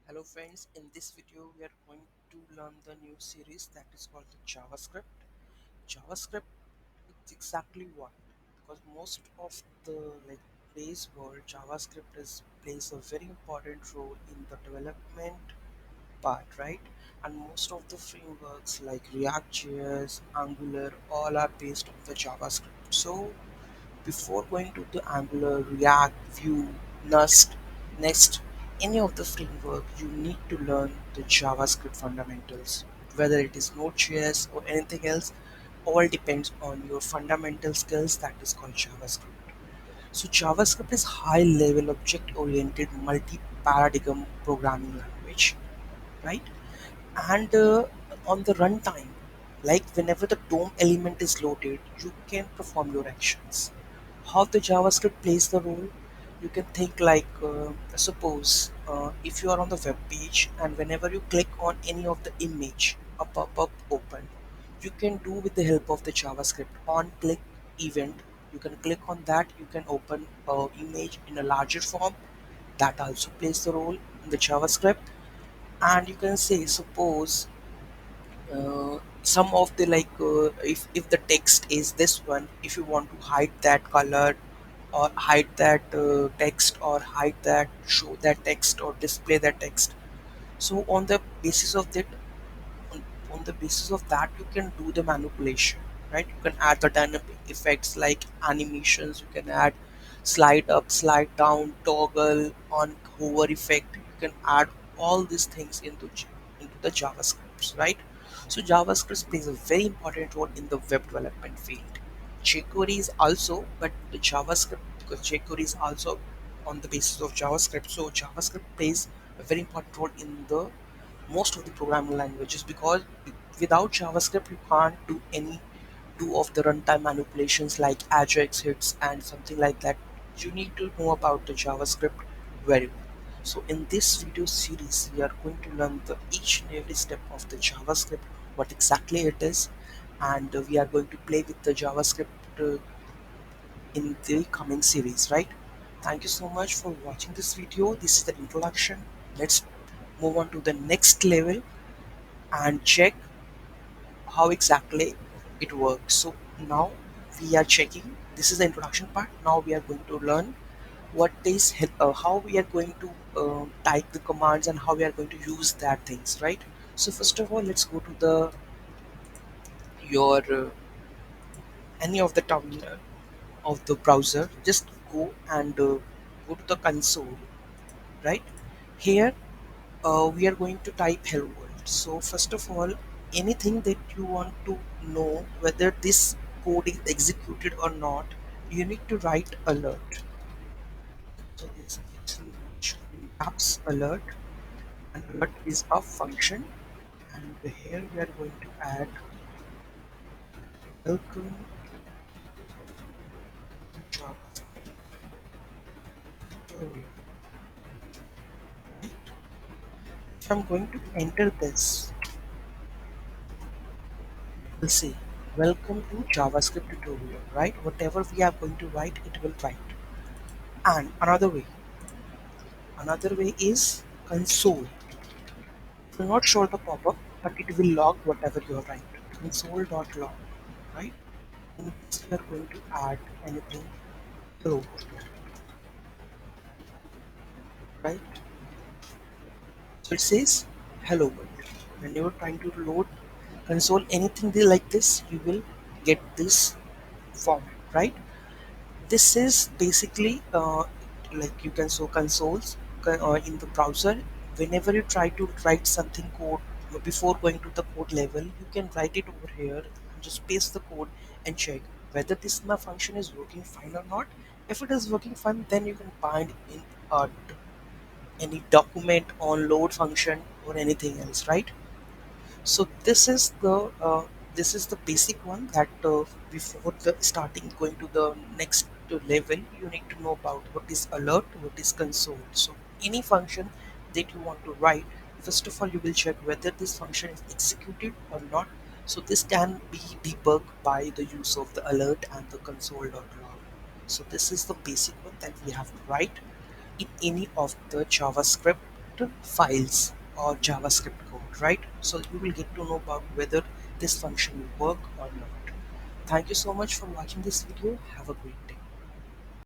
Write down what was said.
Hello friends, in this video we are going to learn the new series that is called the JavaScript. JavaScript is exactly what? Because most of the today's world, JavaScript plays a very important role in the development part, right? And most of the frameworks like React.js, Angular, all are based on the JavaScript. So before going to the Angular, React, Vue, Next, any of the framework, you need to learn the JavaScript fundamentals. Whether it is Node.js or anything else, all depends on your fundamental skills that is called JavaScript. So JavaScript is high-level object-oriented multi-paradigm programming language, right? And on the runtime, like whenever the DOM element is loaded, you can perform your actions. How the JavaScript plays the role, you can think like suppose if you are on the web page and whenever you click on any of the image, a pop-up open, you can do with the help of the JavaScript on click event. You can click on that, you can open image in a larger form. That also plays the role in the JavaScript. And you can say suppose some of the if the text is this one, if you want to hide that color or hide that text or hide that, show that text or display that text, so on the basis of that, on the basis of that you can do the manipulation, right? You can add the dynamic effects like animations, you can add slide up, slide down, toggle on, hover effect. You can add all these things into the JavaScripts, right? So JavaScript plays a very important role in the web development field. jQuery is also, but the JavaScript, because jQuery is also on the basis of JavaScript, so JavaScript plays a very important role in the most of the programming languages, because without JavaScript you can't do any do of the runtime manipulations like Ajax hits and something like that. You need to know about the JavaScript very well. So in this video series, we are going to learn the each and every step of the JavaScript, what exactly it is, and we are going to play with the JavaScript in the coming series, right? Thank you so much for watching this video. This is the introduction. Let's move on to the next level and check how exactly it works. So now we are checking. This is the introduction part. Now we are going to learn how we are going to type the commands and how we are going to use that things, right? So first of all, let's go to the your any of the terminal of the browser. Just go and go to the console, right? Here we are going to type hello world. So first of all, anything that you want to know whether this code is executed or not, you need to write alert. So it's apps alert, and alert is a function, and here we are going to add welcome to Java tutorial. If I'm going to enter this, we'll see welcome to JavaScript tutorial, right? Whatever we are going to write, it will write. And another way is console. It will not show the pop-up, but it will log whatever you write. Console.log, right? And this we are going to add anything hello, right? So it says hello world. When you're trying to load console anything like this, you will get this format, right? This is basically like you can show consoles in the browser. Whenever you try to write something code, before going to the code level, you can write it over here, just paste the code and check whether this my function is working fine or not. If it is working fine, then you can bind in any document on load function or anything else, right? So this is the basic one that before the starting going to the next level, you need to know about what is alert, what is console. So any function that you want to write, first of all you will check whether this function is executed or not. So this can be debugged by the use of the alert and the console.log. So this is the basic one that we have to write in any of the JavaScript. files or JavaScript code, right? So you will get to know about whether this function will work or not. Thank you so much for watching this video. Have a great day.